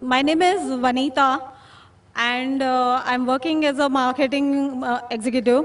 My name is Vanita, and I'm working as a marketing executive.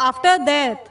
after death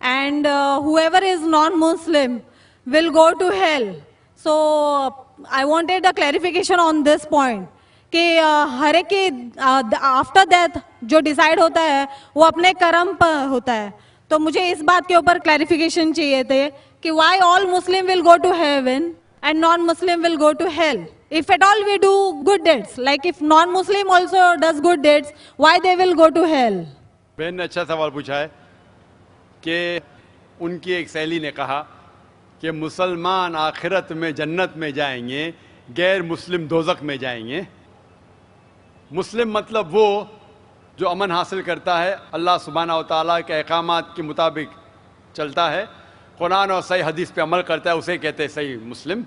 and whoever is non-Muslim will go to hell. So I wanted a clarification on this point. کہ ہر ایک کی after death جو decide ہوتا ہے وہ اپنے کرم پر ہوتا ہے. تو مجھے اس بات کے اوپر کلیریفیکیشن چاہیے تھے کہ why all Muslim will go to heaven and non Muslim will go to hell. If at all we do good deeds, like if non-Muslim also does good deeds, why they will go to hell? بہن نے اچھا سوال پوچھا ہے کہ ان کی ایک سہیلی نے کہا کہ مسلمان آخرت میں جنت میں جائیں گے, غیر مسلم دوزخ میں جائیں گے. مسلم مطلب وہ جو امن حاصل کرتا ہے, اللہ سبحانہ و تعالیٰ کے احکامات کے مطابق چلتا ہے, قرآن اور صحیح حدیث پہ عمل کرتا ہے, اسے کہتے ہیں صحیح مسلم.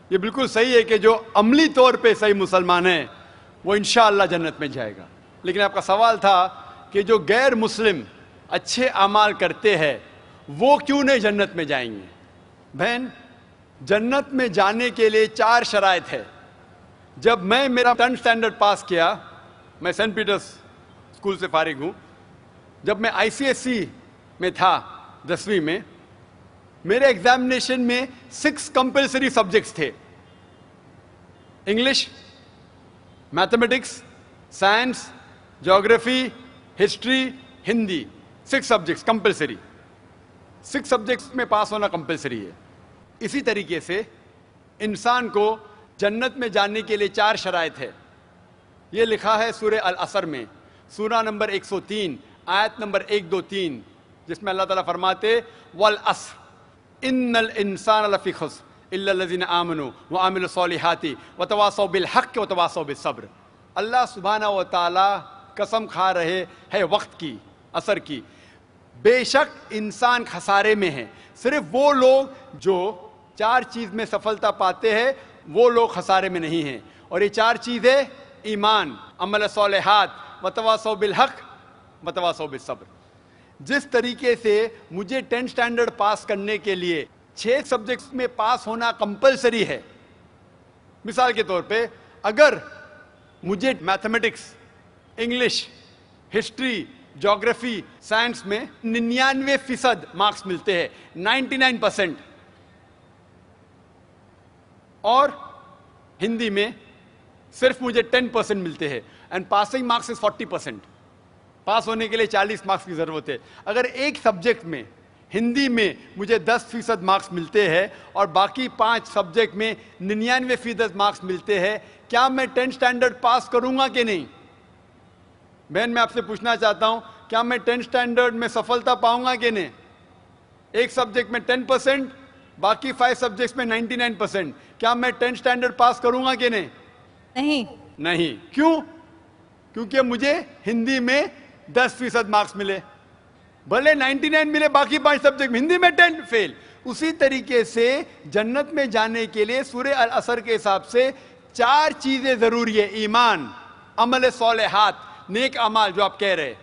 یہ بالکل صحیح ہے کہ جو عملی طور پہ صحیح مسلمان ہے وہ انشاءاللہ جنت میں جائے گا. لیکن آپ کا سوال تھا کہ جو غیر مسلم اچھے اعمال کرتے ہیں وہ کیوں نہیں جنت میں جائیں گے؟ بہن, جنت میں جانے کے لیے 4 شرائط ہے. جب میں میرا 10th اسٹینڈرڈ پاس کیا, میں سینٹ پیٹرز اسکول سے فارغ ہوں, جب میں ICSE میں تھا 10ویں میں, میرے ایگزامینیشن میں 6 کمپلسری سبجیکٹس تھے. English, mathematics, science, geography, history, Hindi, 6 subjects compulsory. 6 subjects میں پاس ہونا کمپلسری ہے. اسی طریقے سے انسان کو جنت میں جانے کے لیے 4 شرائط ہے. یہ لکھا ہے سورہ العصر میں, سورہ نمبر 103 آیت نمبر 1 2 3, جس میں اللہ تعالیٰ فرماتے والعصر ان الانسان لفی خسر الا الذین آمنوا وعملوا الصالحات وتواصوا بالحق وتواصوا بالصبر. اللہ سبحانہ و تعالیٰ قسم کھا رہے ہے وقت کی, عصر کی, بے شک انسان خسارے میں ہے. صرف وہ لوگ جو 4 چیز میں سفلتا پاتے ہیں وہ لوگ خسارے میں نہیں ہیں. اور یہ 4 چیزیں ایمان, عمل صالحات, وتواصوا بالحق, وتواصوا بالصبر. جس طریقے سے مجھے 10th اسٹینڈرڈ پاس کرنے کے لیے 6 سبجیکٹس میں پاس ہونا کمپلسری ہے, مثال کے طور پہ اگر مجھے mathematics, English, history, geography, science میں 99% مارکس ملتے ہیں, 99%, اور ہندی میں صرف مجھے 10% ملتے ہیں, اینڈ پاسنگ مارکس از 40%. پاس ہونے کے لیے 40 مارکس کی ضرورت ہے. اگر ایک سبجیکٹ میں, ہندی میں مجھے 10% مارکس ملتے ہیں اور باقی 5 سبجیکٹ میں 99% مارکس ملتے ہیں, کیا میں 10th اسٹینڈرڈ پاس کروں گا کہ نہیں؟ بہن, میں آپ سے پوچھنا چاہتا ہوں, کیا میں 10th اسٹینڈرڈ میں سفلتا پاؤں گا کہ نہیں؟ ایک سبجیکٹ میں 10%, باقی 5 سبجیکٹس میں 99%, کیا میں 10th اسٹینڈرڈ پاس کروں گا کہ نہیں؟ نہیں. کیوں؟ کیونکہ مجھے ہندی میں 10% مارکس ملے, بھلے 99 ملے, باقی 5 سبجیکٹ ہندی میں 10 فیل. اسی طریقے سے جنت میں جانے کے لیے سورہ العصر کے حساب سے 4 چیزیں ضروری ہے. ایمان, عمل صالحات, نیک اعمال جو آپ کہہ رہے,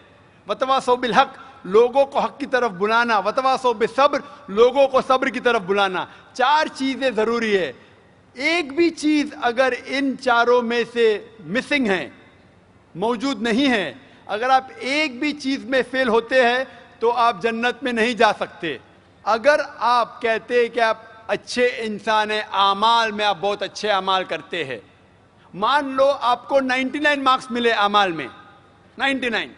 وتواصوا بالحق, لوگوں کو حق کی طرف بلانا, وتواصوا بالصبر, لوگوں کو صبر کی طرف بلانا. 4 چیزیں ضروری ہے. ایک بھی چیز اگر ان 4 میں سے مسنگ ہے, موجود نہیں ہے, اگر آپ ایک بھی چیز میں فیل ہوتے ہیں تو آپ جنت میں نہیں جا سکتے. اگر آپ کہتے ہیں کہ آپ اچھے انسان ہیں, اعمال میں آپ بہت اچھے اعمال کرتے ہیں, مان لو آپ کو 99 مارکس ملے اعمال میں, 99,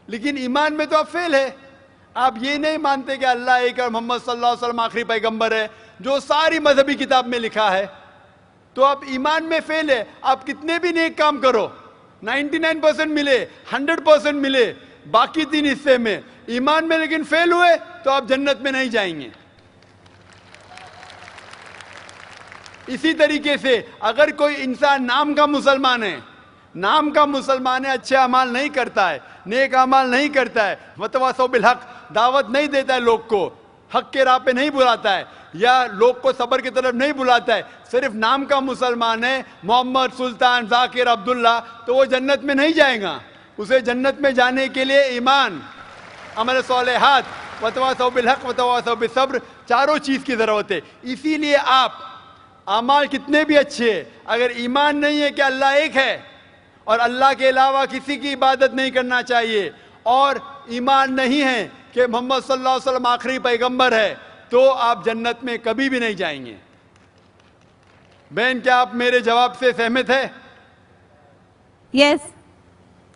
لیکن ایمان میں تو آپ فیل ہے. آپ یہ نہیں مانتے کہ اللہ ایک اور محمد صلی اللہ علیہ وسلم آخری پیغمبر ہے, جو ساری مذہبی کتاب میں لکھا ہے, تو آپ ایمان میں فیل ہے. آپ کتنے بھی نیک کام کرو, 99% ملے, 100% ملے, باقی 3 حصے میں ایمان میں لیکن فیل ہوئے, تو آپ جنت میں نہیں جائیں گے. اسی طریقے سے اگر کوئی انسان نام کا مسلمان ہے, اچھے اعمال نہیں کرتا ہے, نیک اعمال نہیں کرتا ہے, وتواصوا بالحق, دعوت نہیں دیتا ہے لوگ کو, حق کے راہ پہ نہیں بلاتا ہے, یا لوگ کو صبر کی طرف نہیں بلاتا ہے, صرف نام کا مسلمان ہے, محمد, سلطان, ذاکر, عبداللہ, تو وہ جنت میں نہیں جائے گا. اسے جنت میں جانے کے لیے ایمان، عمل صالحات، وتواصوا بالحق وتواصوا بالصبر، چاروں چیز کی ضرورت ہے. اسی لیے آپ اعمال کتنے بھی اچھے ہیں، اگر ایمان نہیں ہے کہ اللہ ایک ہے اور اللہ کے علاوہ کسی کی عبادت نہیں کرنا چاہیے، اور ایمان نہیں ہے کہ محمد صلی اللہ علیہ وسلم آخری پیغمبر ہے، تو آپ جنت میں کبھی بھی نہیں جائیں گے. بہن، کیا آپ میرے جواب سے سہمت ہے؟ Yes.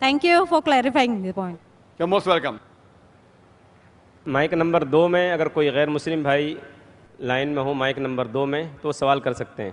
Thank you for clarifying the point. You're most welcome. Mic number 2 میں اگر کوئی غیر مسلم بھائی لائن میں ہو مائک نمبر 2 میں تو سوال کر سکتے ہیں.